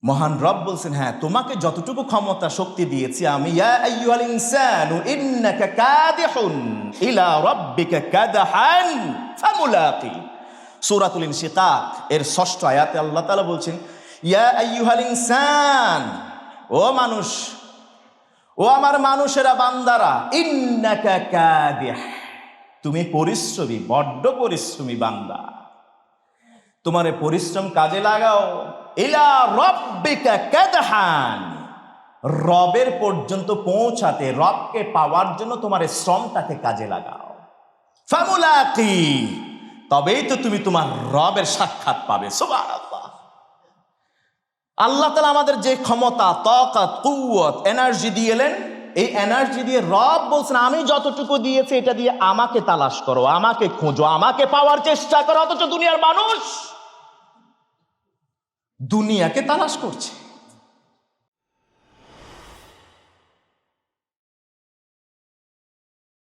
মহান রব বলছেন, হ্যাঁ তোমাকে যতটুকু ক্ষমতা শক্তি দিয়েছি আমি, ইয়া আইয়ুহাল ইনসানু ইন্নাকা কাদিহুন ইলা রাব্বিকা কাদহান ফামুলাকি। সূরাতুল ইনশিকাক এর ৬ষ্ঠ আয়াতে আল্লাহ তাআলা বলছেন, ইয়া আইয়ুহাল ইনসান, ও মানুষ, ও আমার মানুষেরা, বান্দারা, ইন্নাকা কাদিহ, তুমি পরিশ্রমী, বড্ড পরিশ্রমী বান্দা, তোমার পরিশ্রম কাজে লাগাও। ইলা রাব্বিকা কাদহান, রবের পর্যন্ত পৌঁছাতে, রবকে পাওয়ার জন্য তোমার শ্রমটাকে কাজে লাগাও। ফামুলাকি, তবেই তো তুমি তোমার রবের সাক্ষাৎ পাবে। সুবহানাল্লাহ। আল্লাহ তাআলা আমাদের যে ক্ষমতা, তাকাত, কুওয়াত, এনার্জি দিয়েলেন, এই এনার্জি দিয়ে রব বলছেন আমি যতটুকু দিয়েছি এটা দিয়ে আমাকে তালাশ করো, আমাকে খোঁজো, আমাকে পাওয়ার চেষ্টা করো। অথচ দুনিয়ার মানুষ দুনিয়াকে তালাশ করছে।